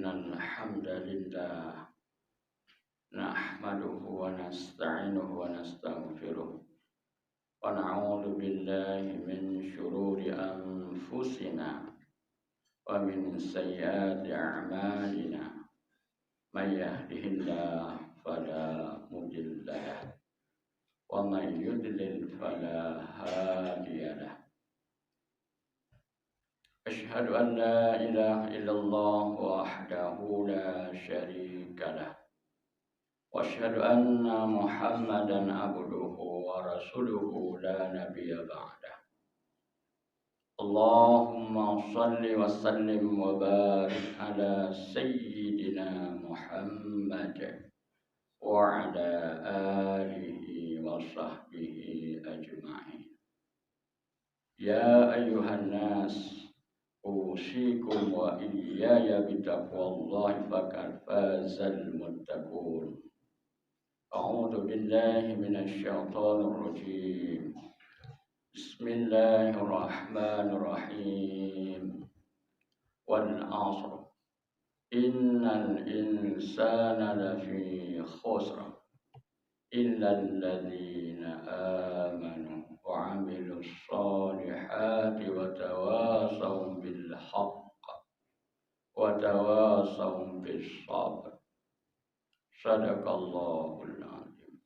الحمد لله نحمده ونستعينه ونستغفره ونعوذ بالله من شرور أنفسنا ومن سيئات أعمالنا من يهده الله فلا مضل له ومن يضلل فلا هادي له. أشهد أن لا إله إلا الله وحده لا شريك له وأشهد أن محمدا عبده ورسوله لا نبي بعده. اللهم صل وسلم وبارك على سيدنا محمد وعلى آله وصحبه أجمعين. يا أيها الناس أوصيكم وإياي بتقوى الله فقد فاز المتقون. أعوذ بالله من الشيطان الرجيم. بسم الله الرحمن الرحيم. والعصر إن الإنسان لفي خسر إلا الذين آمنوا وعملوا الصالحات وتواصوا بالحق وتواصوا بالصبر. Sadaqallahul azim.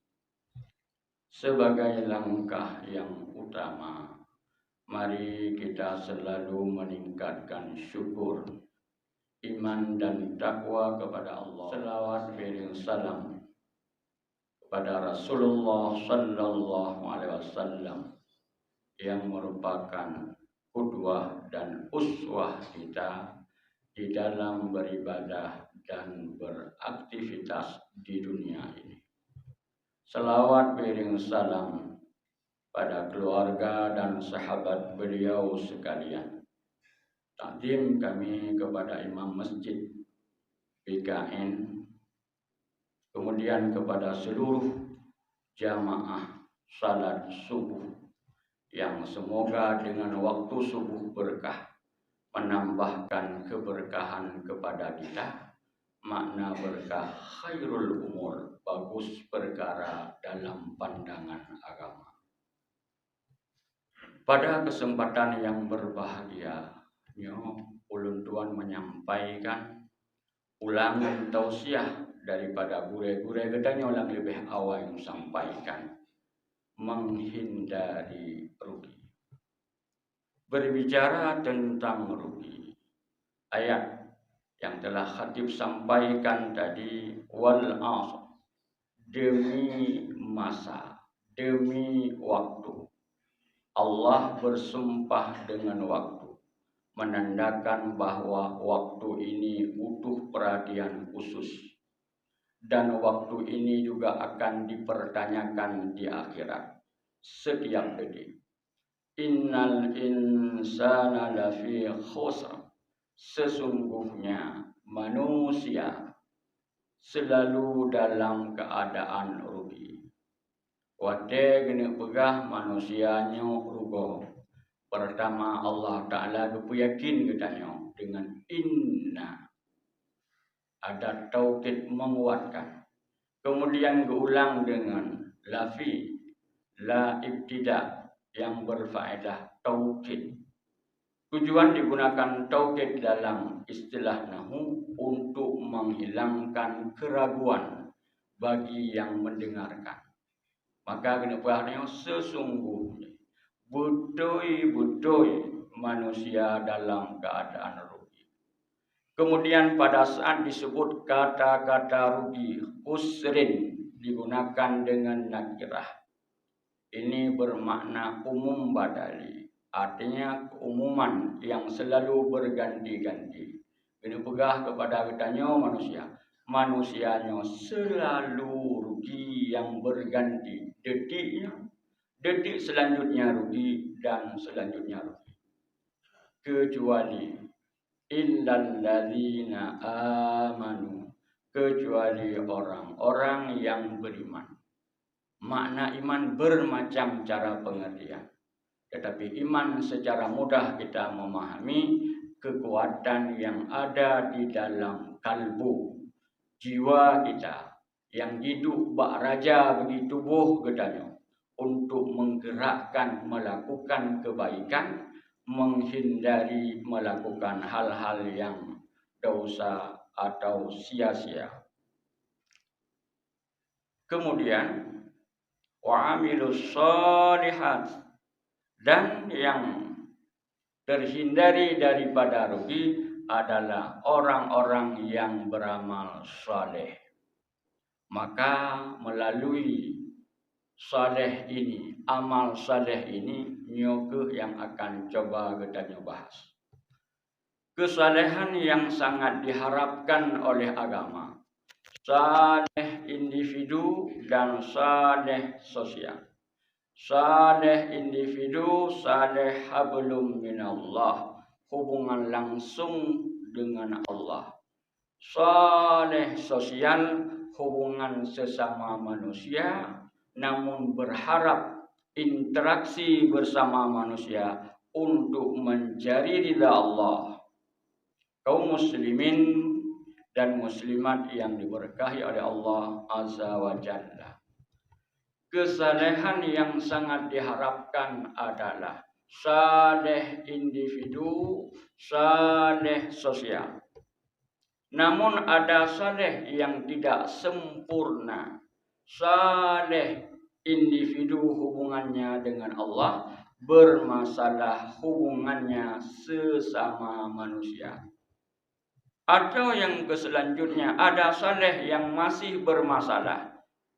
Sebagai langkah yang utama, mari kita selalu meningkatkan syukur, iman dan takwa kepada Allah. Selawat beriring salam kepada Rasulullah sallallahu alaihi wasallam yang merupakan qudwah dan uswah kita di dalam beribadah dan beraktivitas di dunia ini. Selawat beriring salam pada keluarga dan sahabat beliau sekalian. Takdim kami kepada Imam Masjid BKN, kemudian kepada seluruh jamaah salat subuh yang semoga dengan waktu subuh berkah menambahkan keberkahan kepada kita. Makna berkah khairul umur, bagus perkara dalam pandangan agama. Pada kesempatan yang berbahagia, ulun tuan menyampaikan ulangan tausiah daripada gure-gure gedanya ulang lebih awal yang sampaikan menghindari rugi. Berbicara tentang rugi, ayat yang telah khatib sampaikan tadi, wal asr, demi masa, demi waktu. Allah bersumpah dengan waktu, menandakan bahwa waktu ini butuh perhatian khusus. Dan waktu ini juga akan dipertanyakan di akhirat setiap detik. Innal insana lafi khusr, sesungguhnya manusia selalu dalam keadaan rugi. Wate gini pegah manusianya rugo. Pertama Allah Ta'ala kepuyakin katanya dengan inna, ada taukid menguatkan. Kemudian keulang dengan lafi, la ibtida yang berfaedah taukid. Tujuan digunakan taukid dalam istilah nahu untuk menghilangkan keraguan bagi yang mendengarkan. Maka kenapa sesungguhnya betul-betul manusia dalam keadaan rugi. Kemudian pada saat disebut kata-kata rugi, usrin digunakan dengan nakirah. Ini bermakna umum badali, artinya keumuman yang selalu berganti-ganti. Ini pegah kepada katanya manusia. Manusianya selalu rugi yang berganti. Detik selanjutnya rugi dan selanjutnya rugi. Kecuali illal ladzina amanu, kecuali orang-orang yang beriman. Makna iman bermacam cara pengertian. Tetapi iman secara mudah kita memahami kekuatan yang ada di dalam kalbu, jiwa kita, yang hidup bak raja bagi tubuh gedanya, untuk menggerakkan melakukan kebaikan, menghindari melakukan hal-hal yang dosa atau sia-sia. Kemudian wa'amilus sholihat, dan yang terhindari daripada rugi adalah orang-orang yang beramal saleh. Maka melalui saleh ini, amal saleh ini, nyoke yang akan coba kita bahas. Kesalehan yang sangat diharapkan oleh agama, saleh individu dan saleh sosial. Saleh individu, saleh hablum minallah, hubungan langsung dengan Allah. Saleh sosial, hubungan sesama manusia, namun berharap interaksi bersama manusia untuk mencari ridha Allah. Kaum muslimin dan muslimat yang diberkahi oleh Allah Azza wa Jalla. Kesalehan yang sangat diharapkan adalah saleh individu, saleh sosial. Namun ada saleh yang tidak sempurna. Saleh individu hubungannya dengan Allah, bermasalah hubungannya sesama manusia. Atau yang selanjutnya, ada saleh yang masih bermasalah.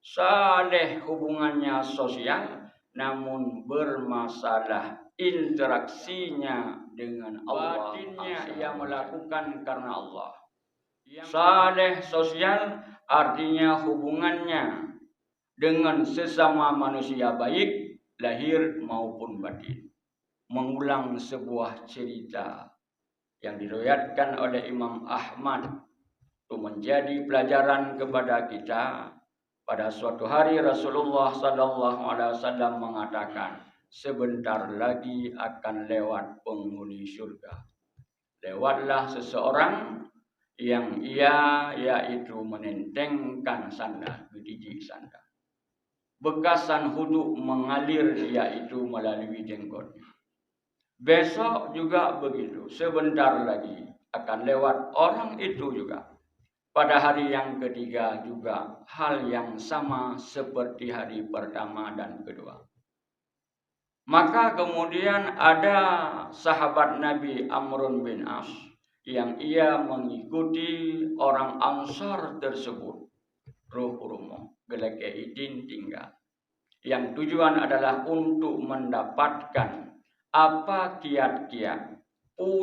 Saleh hubungannya sosial, namun bermasalah interaksinya dengan Allah. Batinnya ia melakukan karena Allah. Saleh sosial artinya hubungannya dengan sesama manusia baik, lahir maupun batin. Mengulang sebuah cerita yang diriwayatkan oleh Imam Ahmad, itu menjadi pelajaran kepada kita. Pada suatu hari Rasulullah SAW mengatakan, sebentar lagi akan lewat penghuni surga. Lewatlah seseorang yang yaitu menentengkan sandal, gigi sandal. Bekasan huduk mengalir yaitu melalui jenggotnya. Besok juga begitu, sebentar lagi akan lewat orang itu juga. Pada hari yang ketiga juga hal yang sama seperti hari pertama dan kedua. Maka kemudian ada sahabat Nabi Amr bin As yang ia mengikuti orang Ansar tersebut. Ruh geleke idin tinggal. Yang tujuan adalah untuk mendapatkan apa kiat-kiat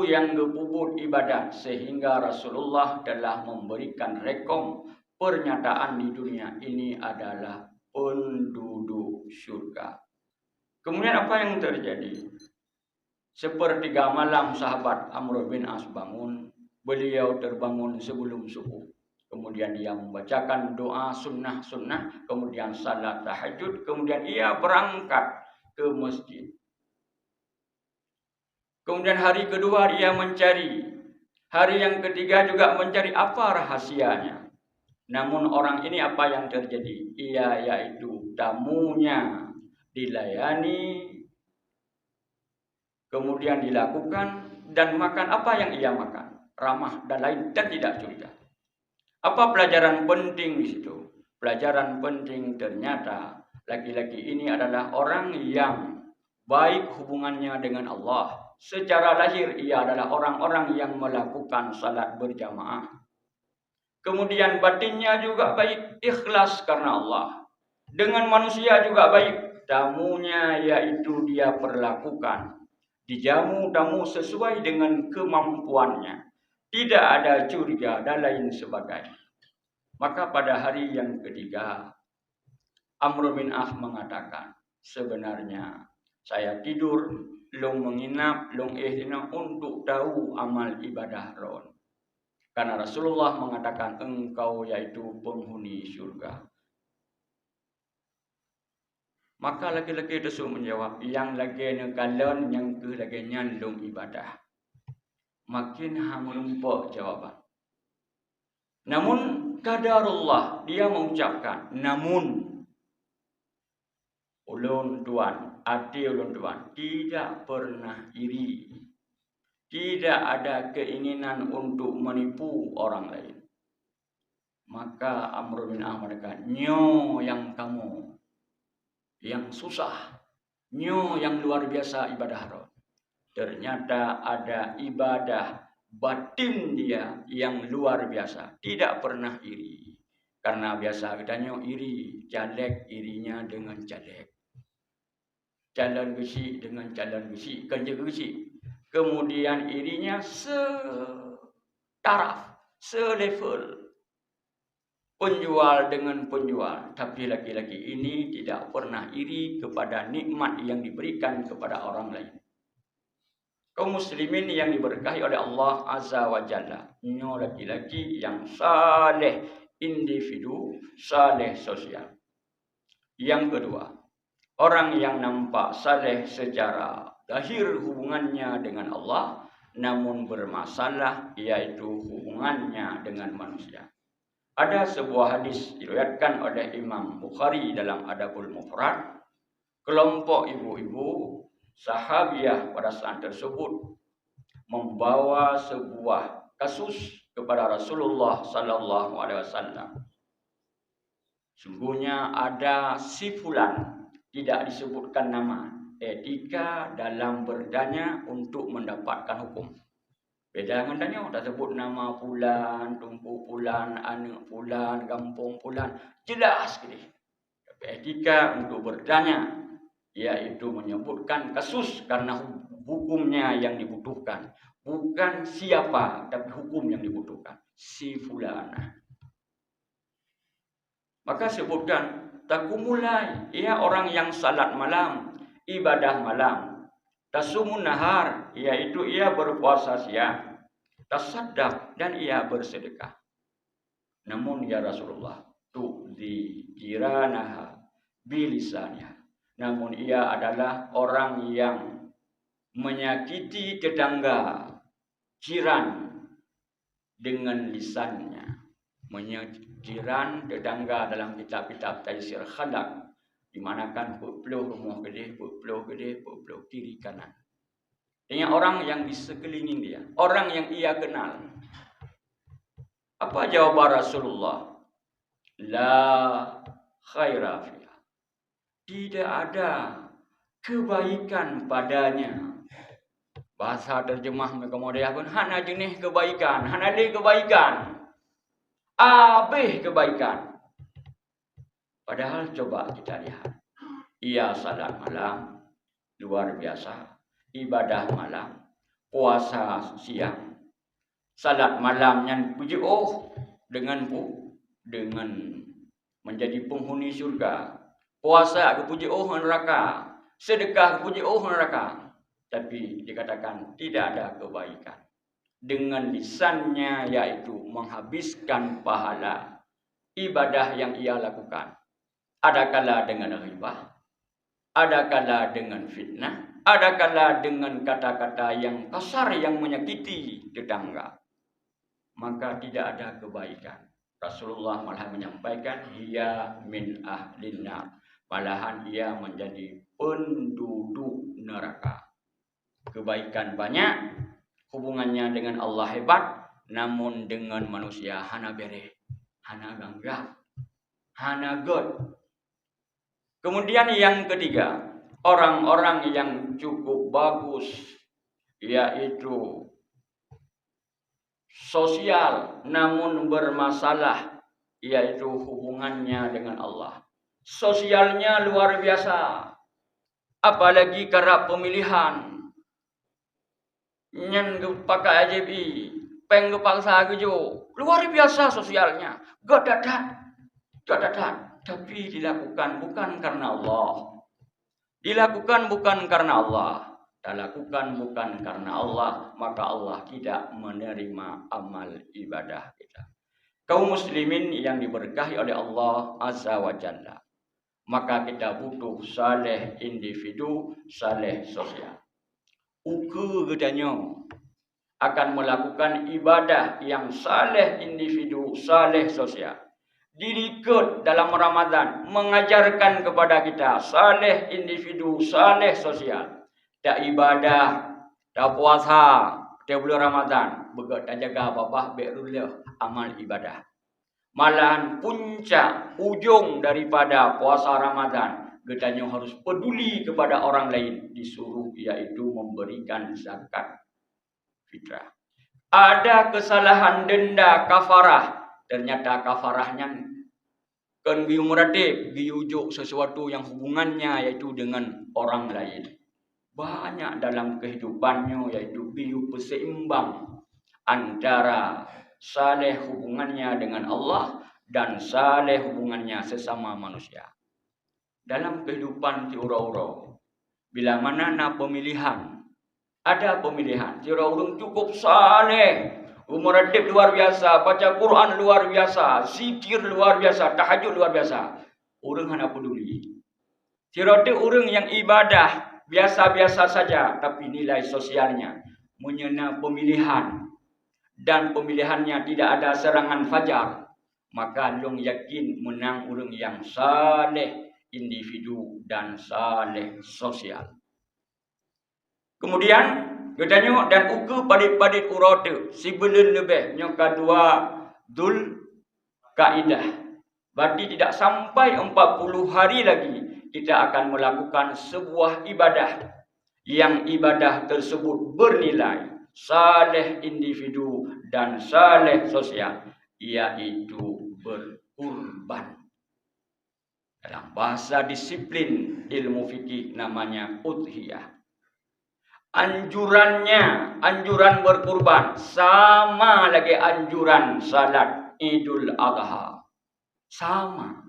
yang gepuput ibadah, sehingga Rasulullah telah memberikan rekom pernyataan di dunia ini adalah penduduk surga. Kemudian apa yang terjadi? Sepertiga malam sahabat Amr bin As bangun, beliau terbangun sebelum subuh. Kemudian dia membacakan doa sunnah-sunnah, kemudian salat tahajud, kemudian ia berangkat ke masjid. Kemudian hari kedua dia mencari. Hari yang ketiga juga mencari apa rahasianya. Namun orang ini apa yang terjadi? Ia yaitu tamunya dilayani, kemudian dilakukan, dan makan apa yang ia makan. Ramah dan lain, dan tidak curiga. Apa pelajaran penting di situ? Pelajaran penting ternyata laki-laki ini adalah orang yang baik hubungannya dengan Allah. Secara lahir ia adalah orang-orang yang melakukan salat berjamaah. Kemudian batinnya juga baik, ikhlas karena Allah. Dengan manusia juga baik, tamunya yaitu dia perlakukan. Dijamu tamu sesuai dengan kemampuannya. Tidak ada curiga dan lain sebagainya. Maka pada hari yang ketiga, Amr bin As mengatakan, sebenarnya saya tidur, long menginap, long untuk tahu amal ibadah ron. Karena Rasulullah mengatakan engkau yaitu penghuni surga. Maka laki-laki itu menjawab, yang lagi kalon yang ke lagi nyandung ibadah. makin hang lumpur jawaban. Namun qadarullah, dia mengucapkan, namun ulun tuan, hati ulun tuan tidak pernah iri. Tidak ada keinginan untuk menipu orang lain. Maka Amr bin As mengatakan, nyo yang kamu, yang susah, nyo yang luar biasa ibadah roh. Ternyata ada ibadah batin dia yang luar biasa. Tidak pernah iri. Karena biasa katanya iri. Jalek irinya dengan jalek. Calon besi dengan calon besi. Kerja besi. Kemudian irinya setaraf. Selevel. Penjual dengan penjual. Tapi laki-laki ini tidak pernah iri kepada nikmat yang diberikan kepada orang lain. Kaum muslimin yang diberkahi oleh Allah Azza wa Jalla. Ini laki-laki yang saleh individu, saleh sosial. Yang kedua, orang yang nampak saleh secara zahir hubungannya dengan Allah, namun bermasalah yaitu hubungannya dengan manusia. Ada sebuah hadis diriwayatkan oleh Imam Bukhari dalam Adabul Mufrad. Kelompok ibu-ibu sahabiah pada saat tersebut membawa sebuah kasus kepada Rasulullah sallallahu alaihi wasallam. Sungguhnya ada si fulan, tidak disebutkan nama, etika dalam bertanya untuk mendapatkan hukum. Beda dengan tanya, tak sebut nama fulan, tumpu fulan, anak fulan, kampung fulan, jelas gini. Tapi etika untuk bertanya, yaitu menyebutkan kasus karena hukumnya yang dibutuhkan. Bukan siapa, tapi hukum yang dibutuhkan. Si fulana. Maka sebutkan, takumulai, ia orang yang salat malam, ibadah malam. Tasumun nahar, yaitu ia berpuasa siang. Tasaddaq, dan ia bersedekah. Namun ya Rasulullah, tu'zi jiranaha bilisaniha. Namun ia adalah orang yang menyakiti tetangga, jiran dengan lisannya. Jiran tetangga dalam kitab-kitab Taisir Khalaq, di mana kan pukul rumah gede, pukul kiri kanan. Dengan orang yang di sekeliling dia, orang yang ia kenal. Apa jawaban Rasulullah? La khaira fiha. Tidak ada kebaikan padanya. Bahasa terjemah mereka modern pun hana jenis kebaikan, hana de kebaikan. Abih kebaikan. Padahal coba kita lihat. Ia salat malam luar biasa, ibadah malam, puasa siang. Salat malamnya puji dengan menjadi penghuni surga. Puasa kepuji neraka, sedekah kepuji neraka. Tapi dikatakan tidak ada kebaikan. Dengan lisannya yaitu menghabiskan pahala ibadah yang ia lakukan. Adakala dengan ghibah, adakala dengan fitnah, adakala dengan kata-kata yang kasar yang menyakiti tetangga. Maka tidak ada kebaikan. Rasulullah malah menyampaikan ia min ahlin nar. Malahan ia menjadi penduduk neraka. Kebaikan banyak, hubungannya dengan Allah hebat, namun dengan manusia hana bere, hana gangga, hana god. Kemudian yang ketiga, orang-orang yang cukup bagus, yaitu sosial namun bermasalah, yaitu hubungannya dengan Allah. Sosialnya luar biasa, apalagi karena pemilihan. Nyen pakai AJB, peng paksa kejo, luar biasa sosialnya. Gadadan, tapi dilakukan bukan karena Allah. Dilakukan bukan karena Allah. Dilakukan bukan karena Allah, maka Allah tidak menerima amal ibadah kita. Kaum muslimin yang diberkahi oleh Allah Azza wa Jalla, maka kita butuh saleh individu, saleh sosial. Uku gedanya, akan melakukan ibadah yang saleh individu, saleh sosial. Dirikut dalam Ramadan mengajarkan kepada kita saleh individu, saleh sosial. Tak ibadah, tak puasa, tak bulan Ramadan, begot tak jaga apa-apa, berulah amal ibadah. Malahan puncak ujung daripada puasa Ramadan, katanya harus peduli kepada orang lain, disuruh iaitu memberikan zakat fitrah. Ada kesalahan denda kafarah, ternyata kafarahnya kan giu meratib, giujuk sesuatu yang hubungannya yaitu dengan orang lain. Banyak dalam kehidupannya yaitu giu berseimbang antara saleh hubungannya dengan Allah dan saleh hubungannya sesama manusia. Dalam kehidupan ti ura-ura, bila mana na pemilihan, ada pemilihan. Si orang cukup saleh, umur adib luar biasa, baca Quran luar biasa, zikir luar biasa, tahajud luar biasa. Orang hanya peduli. Si orang yang ibadah biasa-biasa saja, tapi nilai sosialnya menyena pemilihan dan pemilihannya tidak ada serangan fajar, maka long yakin menang orang yang saleh individu dan saleh sosial. Kemudian katanya dan uke padit-padit urate sebelum lebih nyoka dua Dzul Kaidah. Berarti tidak sampai 40 hari lagi kita akan melakukan sebuah ibadah yang ibadah tersebut bernilai saleh individu dan saleh sosial, yaitu berkurban. Dalam bahasa disiplin ilmu fikih namanya udhiyah. Anjurannya, anjuran berkurban sama lagi anjuran salat Idul Adha. Sama.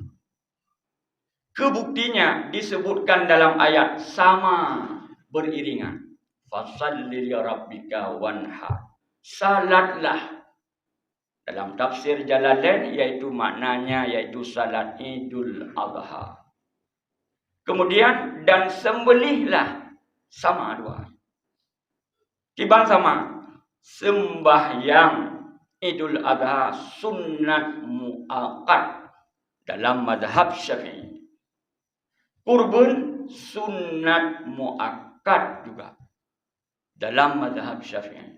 Kebuktinya disebutkan dalam ayat sama beriringan. Fashalli li rabbika wanhar. Salatlah. Dalam tafsir Jalalain yaitu maknanya yaitu salat Idul Adha. Kemudian dan sembelihlah, sama dua. Tiba sama sembahyang Idul Adha sunnat muakkad dalam mazhab Syafi'i. Kurban sunnat muakkad juga dalam mazhab Syafi'i.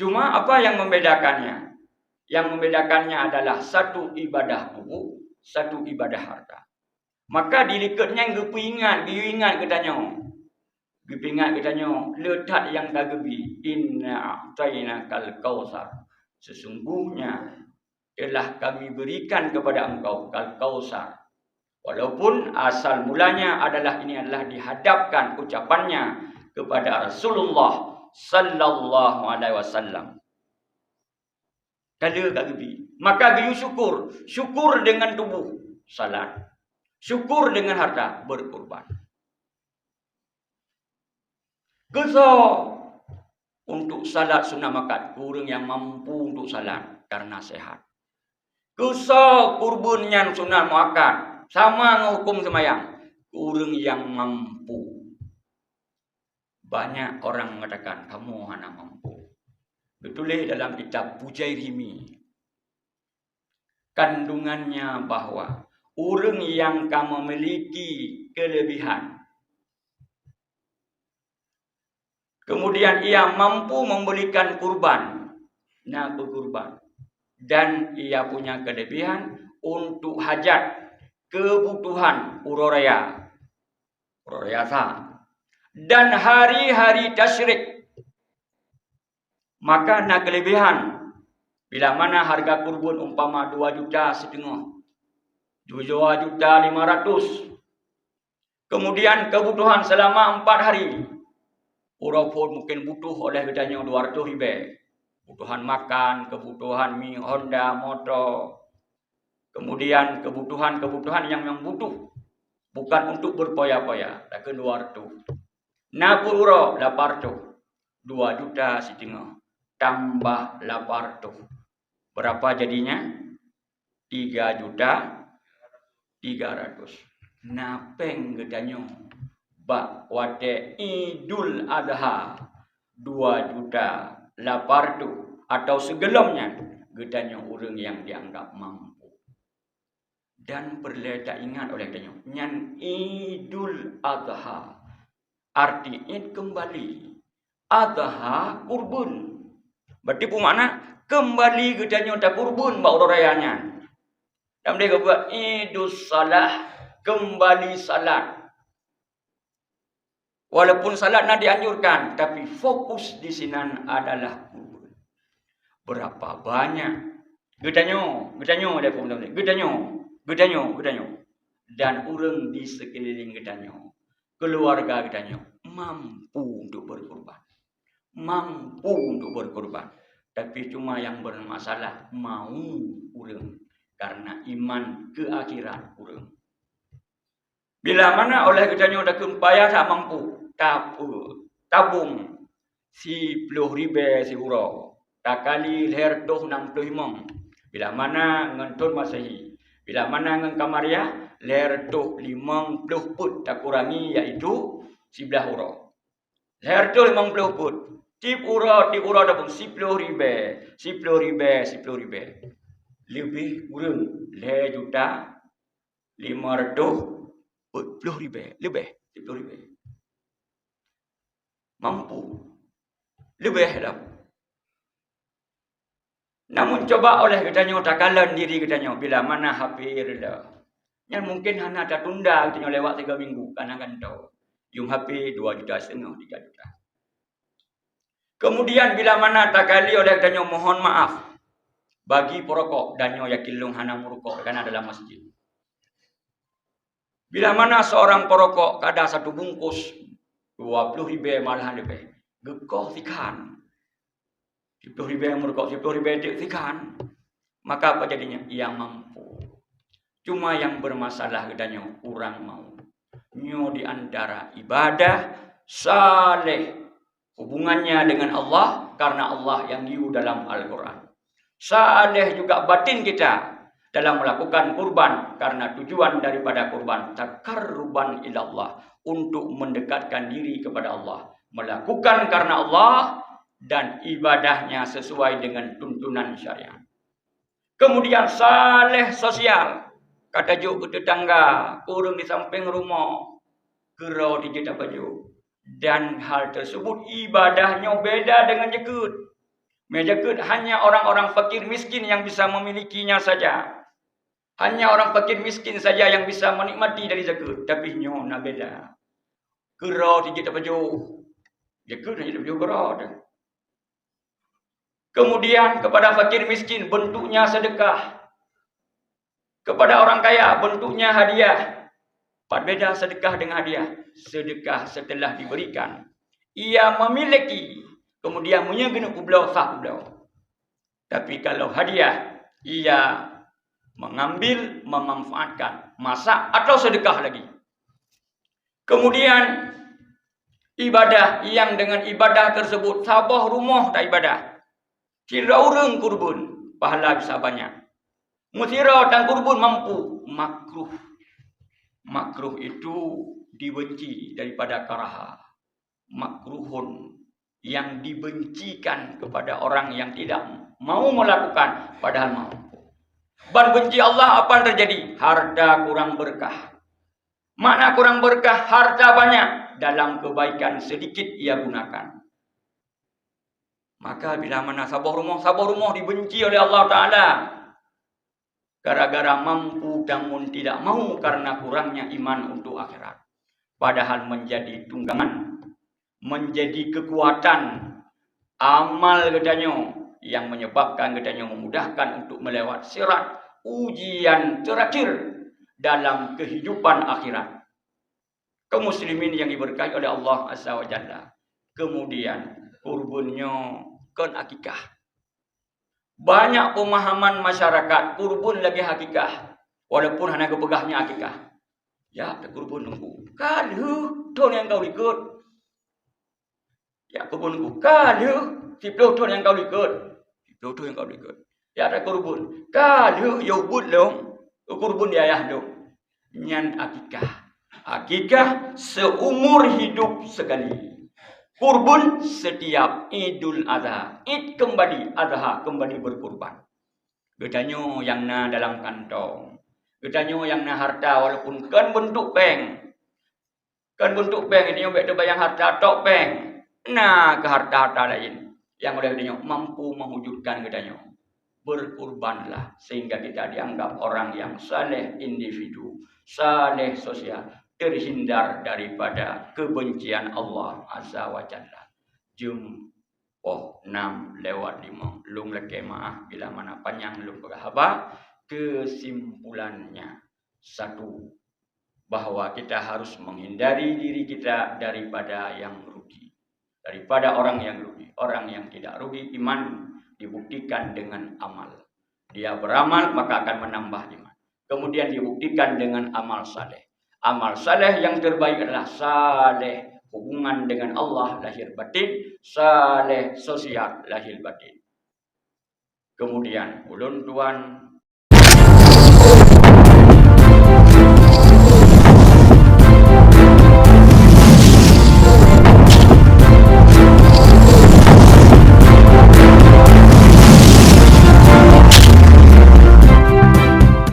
Cuma apa yang membedakannya? Yang membedakannya adalah satu ibadah tubuh, satu ibadah harta. Maka dirikutnya gepingat, diingat katanya. Gepingat katanya, letak yang kagebi, inna a'tainakal kautsar. Sesungguhnya telah kami berikan kepada engkau al-kautsar. Walaupun asal mulanya adalah ini adalah dihadapkan ucapannya kepada Rasulullah sallallahu alaihi wasallam. Kada kagebi. Maka giyu syukur, syukur dengan tubuh, salat. Syukur dengan harta, berkurban. Kesal untuk salat sunnah makat, orang yang mampu untuk salat karena sehat. Kesal kurbannya sunnah makat, sama hukum semayang, orang yang mampu. Banyak orang mengatakan kamu hanya mampu. Ditulis dalam kitab Pujairimi kandungannya bahwa orang yang kamu memiliki kelebihan, kemudian ia mampu memberikan kurban, nak berkurban, dan ia punya kelebihan untuk hajat, kebutuhan uroraya sah, dan hari-hari tasyrik, maka nak kelebihan. Bila mana harga kurban umpama 2,5 juta, 2,500,000, kemudian kebutuhan selama 4 hari. Orang pun mungkin butuh oleh bedanya 200,000. Kebutuhan makan, kebutuhan mi Honda, motor. Kemudian kebutuhan yang butuh. Bukan untuk berpoya-poya. Lakin 200. Napur uro 800. 2,5 juta. Tambah 800. Berapa jadinya? 3,300,000. Napeng gedanya. Bak wate Idul Adha 2 juta lapar tu atau segelamnya gedanya orang yang dianggap mampu. Dan perlu tak ingat oleh gedanya nyan Idul Adha, arti id kembali, Adha kurban. Berarti mana kembali gedanya tak kurban bau rayanya. Dan mereka buat Idul Salah, kembali salat. Walaupun salat nak dianjurkan, tapi fokus di sini adalah kurban. Berapa banyak gedanyo dia pun gedanyo. Dan orang di sekeliling gedanyo, keluarga gedanyo mampu untuk berkorban. Tapi cuma yang bermasalah mau orang karena iman ke akhirat orang. Bila mana oleh gedanyo dah kempaya tak mampu, tabung 10 ribu si hurau. Tak kali leher doh 65. Bila mana ngentun Masehi. Bila mana ngen Kamaria leher doh 50 put tak kurangi iaitu 11 hurau. Leher doh 50 put. Tip hurau dah pun 10 ribu. Lebih kurang leher juta 540 ribu. Lebih 10 ribu. Mampu. Lebih dah. Namun coba oleh katanya takalan diri katanya bila mana hampir dah. Yang mungkin hanya ada tunda katanya lewat 3 minggu karena kan tahu. Yung hampir 2,5 juta, 3 juta. Kemudian bila mana takali oleh katanya mohon maaf bagi perokok danyo yakin lung hana merokok karena dalam masjid. Bila mana seorang perokok ada satu bungkus 20 ribu malahan lebih. Gekoh sikan. 10 ribu yang merokok, 10 ribu yang sikan. Maka apa jadinya? Ia mampu. Cuma yang bermasalah gedanya kurang mau. Nyo di antara ibadah saleh. Hubungannya dengan Allah karena Allah yang diu dalam Al-Quran. Saleh juga batin kita dalam melakukan kurban karena tujuan daripada kurban takarruban ilallah untuk mendekatkan diri kepada Allah, melakukan karena Allah dan ibadahnya sesuai dengan tuntunan syariat. Kemudian saleh sosial, kata juk ke tetangga, kurang di samping rumah, kerau di jeda baju, dan hal tersebut ibadahnya beda dengan jakut. Jakut hanya orang-orang fakir miskin yang bisa memilikinya saja. Hanya orang fakir miskin saja yang bisa menikmati dari zakat. Tapi nyona beda. Kerau di jeda baju. Zakat hanya jeda baju kerau. Kemudian kepada fakir miskin bentuknya sedekah. Kepada orang kaya bentuknya hadiah. Berbeda sedekah dengan hadiah. Sedekah setelah diberikan. Ia memiliki. Kemudian menyegena kublau sah kublau. Tapi kalau hadiah. Ia mengambil, memanfaatkan, masak atau sedekah lagi. Kemudian ibadah yang dengan ibadah tersebut sabah rumah tak ibadah. Kira orang kurban pahala bisa banyak. Musira dan kurban mampu makruh. Makruh itu dibenci daripada karaha. Makruhun yang dibencikan kepada orang yang tidak mau melakukan padahal mau. Dan benci Allah apa yang terjadi? Harta kurang berkah. Makna kurang berkah, harta banyak. Dalam kebaikan sedikit ia gunakan. Maka bila mana sabah rumah dibenci oleh Allah Ta'ala. Gara-gara mampu namun tidak mau karena kurangnya iman untuk akhirat. Padahal menjadi tunggangan. Menjadi kekuatan. Amal katanya. Yang menyebabkan katanya memudahkan untuk melewat sirat. Ujian terakhir dalam kehidupan akhirat. Kaum muslimin yang diberkahi oleh Allah Azza wa Jalla. Kemudian kurbannya kan akikah. Banyak pemahaman masyarakat kurban lagi akikah. Walaupun hanya kepegahnya akikah. Ya, kurban nunggu. Kalau ton yang kau ikut. Ya, kurban nunggu. Kalau 10 ton yang kau ikut. 10 ton yang kau ikut. Ya ada kurban. Kalau yobut long, kurban di ayah long. Nyan akikah. Akikah seumur hidup sekali. Kurban setiap Idul Adha. Id kembali, Adha kembali berkurban. Gedanyo yang na dalam kantong. Gedanyo yang na harta walaupun kan bentuk bank. Kan bentuk bank ini yang bayang harta tok bank. Nah ke harta-harta lain. Yang oleh gedanyo mampu mewujudkan gedanyo. Berkurbanlah sehingga kita dianggap orang yang saleh individu, saleh sosial, terhindar daripada kebencian Allah Azza wa Jalla. Jum 6:05 lung leke maaf bila mana panjang lung berhaba. Kesimpulannya satu, bahwa kita harus menghindari diri kita daripada yang rugi, daripada orang yang rugi. Orang yang tidak rugi iman dibuktikan dengan amal. Dia beramal maka akan menambah iman. Kemudian dibuktikan dengan amal saleh. Amal saleh yang terbaik adalah saleh hubungan dengan Allah lahir batin, saleh sosial lahir batin. Kemudian ulun tuan